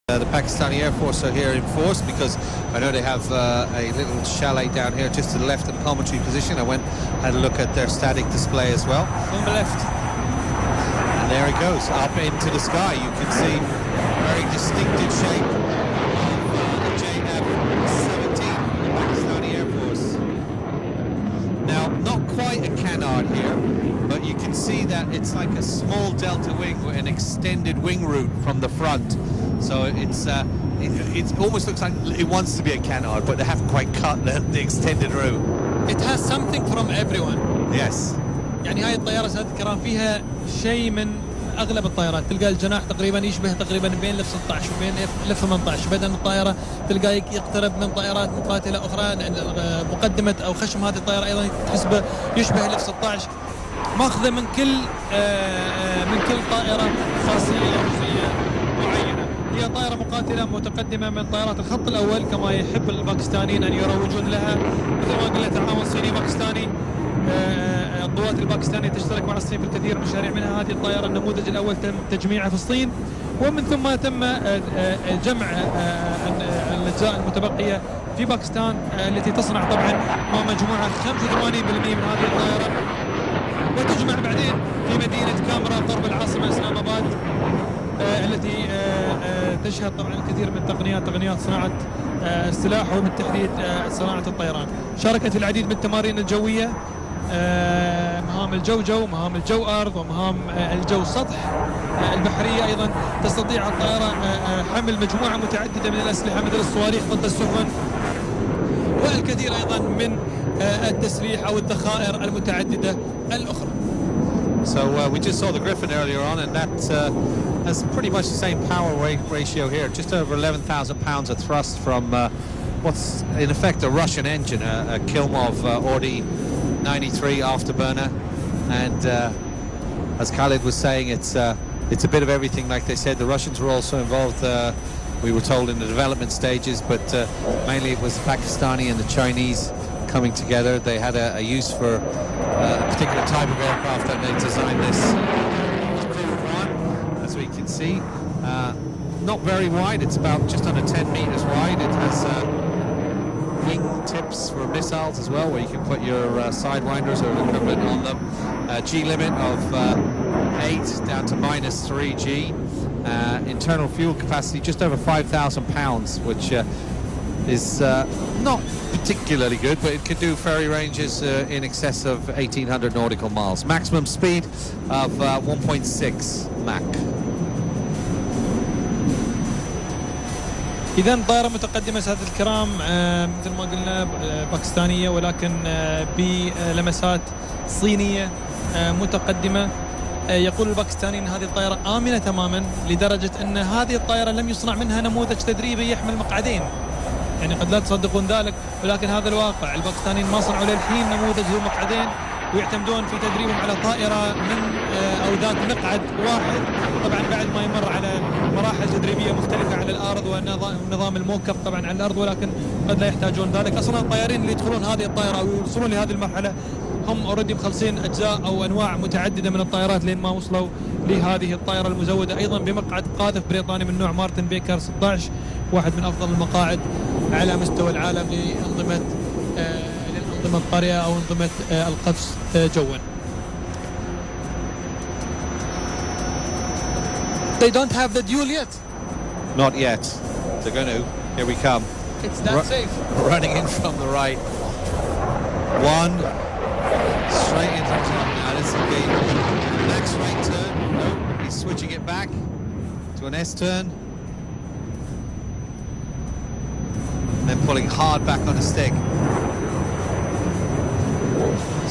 The Pakistani Air Force are here in force because I know they have a little chalet down here just to the left of the commentary position. I had a look at their static display as well. On the left. And there it goes, up into the sky. You can see very distinctive shape of the JF-17, the Pakistani Air Force. Now, not quite a canard here, but you can see that it's like a small delta wing with an extended wing route from the front. So it almost looks like it wants to be a canard, but they haven't quite cut the extended route. It has something from everyone. Yes. يعني هاي الطيارة سادة الكرام فيها شيء من أغلب الطائرات. تلقى الجناح تقريبا يشبه تقريبا بين الاف 16 وبين الاف 18. بدل الطائرة تلقى يقترب من طائرات مقاتلة أخرى. مقدمة أو خشم هذه الطائرة أيضا تحسبه يشبه الاف 16. ماخذة من كل طائرة خاصية معينة. هي طائرة مقاتلة متقدمة من طائرات الخط الأول كما يحب الباكستانيين أن يروجون لها. مثل ما قلنا تعاون صيني باكستاني. القوات الباكستانية تشترك مع الصين في الكثير من المشاريع، منها هذه الطائرة. النموذج الأول تم تجميعه في الصين، ومن ثم تم جمع الأجزاء المتبقية في باكستان التي تصنع طبعا مجموعة 85% من هذه الطائرة، وتجمع بعدين في مدينة كامرا قرب العاصمة إسلام آباد، التي تشهد طبعا الكثير من تقنيات صناعة السلاح وبالتحديد صناعة الطيران. شاركت في العديد من التمارين الجوية، مهام الجو مهام الجو أرض ومهام الجو سطح. البحرية أيضا تستطيع الطائرة حمل مجموعة متعددة من الأسلحة مثل الصواريخ ضد السفن، والكثير أيضا من التسليح أو الذخائر المتعددة الأخرى. So we just saw the Griffin earlier on, and that has pretty much the same power weight ratio here. Just over 11,000 pounds of thrust from what's in effect a Russian engine, a Kilmov Audi 93 afterburner. And as Khalid was saying, it's a bit of everything. Like they said, the Russians were also involved, we were told, in the development stages, but mainly it was the Pakistani and the Chinese coming together. They had a use for a particular type of aircraft that they designed this one, as we can see. Not very wide, it's about just under 10 meters wide. It has wing tips for missiles as well, where you can put your sidewinders or equipment on them. G limit of 8 down to -3 G. Internal fuel capacity just over 5,000 pounds, which is not particularly good, but it can do ferry ranges in excess of 1,800 nautical miles. Maximum speed of 1.6 Mach. إذا طائرة متقدمة سادة الكرام، مثل ما قلنا باكستانية ولكن بلمسات صينية متقدمة. يقول الباكستانيين أن هذه الطائرة آمنة تماما، لدرجة أن هذه الطائرة لم يصنع منها نموذج تدريبي يحمل مقعدين. يعني قد لا تصدقون ذلك، ولكن هذا الواقع. الباكستانيين ما صنعوا للحين نموذج ذو مقعدين، ويعتمدون في تدريبهم على طائرة من أو ذات مقعد واحد، طبعا بعد ما يمر على مراحل تدريبية مختلفة على الأرض والنظام الموكب طبعا على الأرض، ولكن قد لا يحتاجون ذلك. أصلا الطيارين اللي يدخلون هذه الطائرة أو يوصلون لهذه المرحلة هم اوريدي مخلصين أجزاء أو أنواع متعددة من الطائرات لين ما وصلوا لهذه الطائرة المزودة أيضا بمقعد قاذف بريطاني من نوع مارتن بيكر 16، واحد من أفضل المقاعد على مستوى العالم للأنظمة القارية أو أنظمة القفز جوا. They don't have the duel yet. Not yet. They're going to. Here we come. It's that safe. Running in from the right. One. Straight into the top now. This is the next right turn. No, he's switching it back to an S turn. And then pulling hard back on the stick.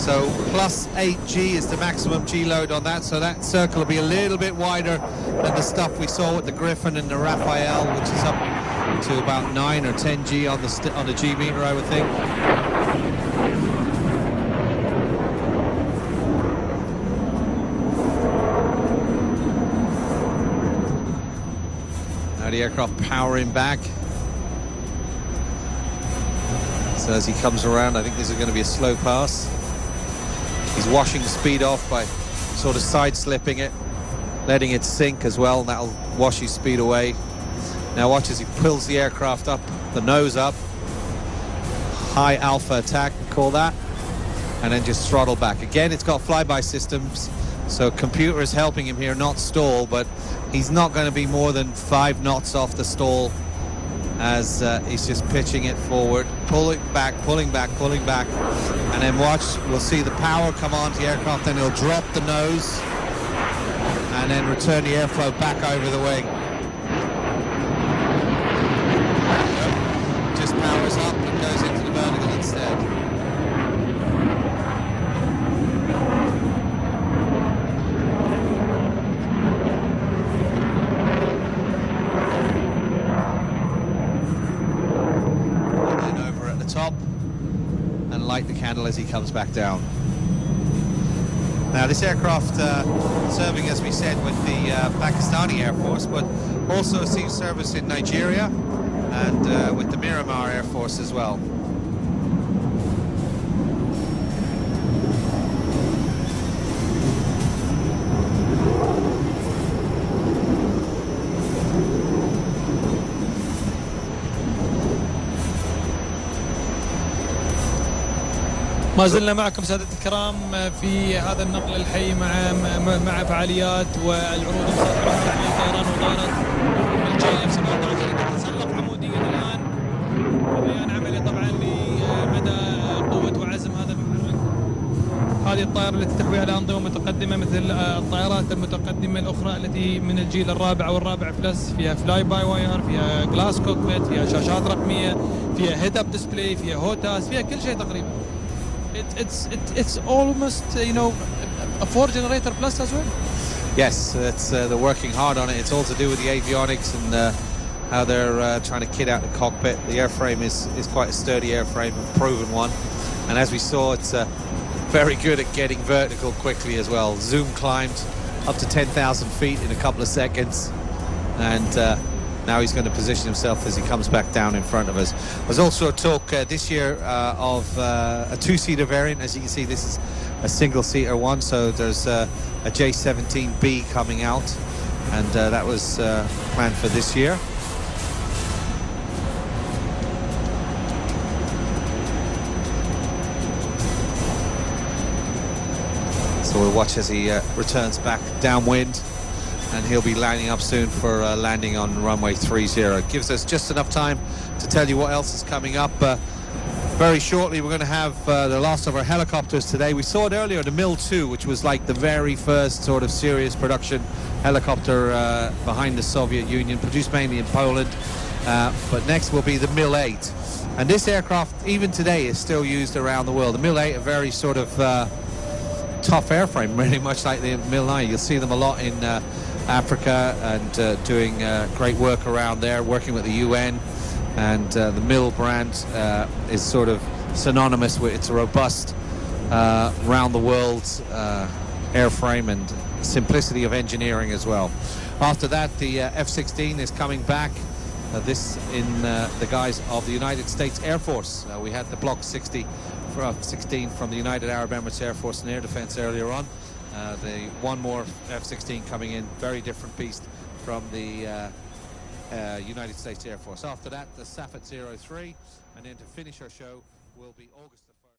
So plus 8 G is the maximum G load on that, so that circle will be a little bit wider than the stuff we saw with the Griffin and the Raphael, which is up to about 9 or 10 G on the G meter, I would think. Now the aircraft powering back. So as he comes around, I think this is going to be a slow pass. He's washing the speed off by sort of side slipping it, letting it sink as well, and that'll wash his speed away. Now watch as he pulls the aircraft up, the nose up. High alpha attack, call that. And then just throttle back. Again, it's got flyby systems, so computer is helping him here not stall, but he's not going to be more than 5 knots off the stall as he's just pitching it forward, pulling back, and then watch, we'll see the power come onto the aircraft, then he'll drop the nose and then return the airflow back over the wing. Just powers up and goes into the vertical instead. Top and light the candle as he comes back down. Now this aircraft serving, as we said, with the Pakistani Air Force, but also receives service in Nigeria and with the Miramar Air Force as well. ما زلنا معكم سادة الكرام في هذا النقل الحي مع فعاليات والعروض المسيطرة على الطيران وطائرة الجي اف 37 تتسلق عموديا الآن بيان عملي طبعا لمدى قوة وعزم هذا المحرك. هذه الطائرة التي تحوي على أنظمة متقدمة مثل الطائرات المتقدمة الأخرى التي من الجيل الرابع والرابع بلس، فيها فلاي باي واير، فيها جلاس كوكبيت، فيها شاشات رقمية، فيها هيد اب ديسبلاي، فيها هوتاس، فيها كل شيء تقريبا. It's almost, you know, a 4-generator plus as well. Yes, they're working hard on it. It's all to do with the avionics and how they're trying to kit out the cockpit. The airframe is quite a sturdy airframe, a proven one. And as we saw, it's very good at getting vertical quickly as well. Zoom climbed up to 10,000 feet in a couple of seconds. And now he's going to position himself as he comes back down in front of us. There's also talk this year of a 2-seater variant. As you can see, this is a single-seater one, so there's a J17B coming out, and that was planned for this year. So we'll watch as he returns back downwind, and he'll be lining up soon for landing on runway 30. It gives us just enough time to tell you what else is coming up. Very shortly we're going to have the last of our helicopters today. We saw it earlier, the Mil-2, which was like the very first sort of serious production helicopter behind the Soviet Union, produced mainly in Poland. But next will be the Mil-8. And this aircraft, even today, is still used around the world. The Mil-8, a very sort of tough airframe, really much like the Mil-9. You'll see them a lot in Africa and doing great work around there, working with the UN, and the Mil brand is sort of synonymous with its robust round the world airframe and simplicity of engineering as well. After that, the F-16 is coming back, this in the guise of the United States Air Force. We had the Block 16 from the United Arab Emirates Air Force and Air Defense earlier on. The one more F-16 coming in, very different beast from the United States Air Force. After that, the Safet 03, and then to finish our show will be August the 1st.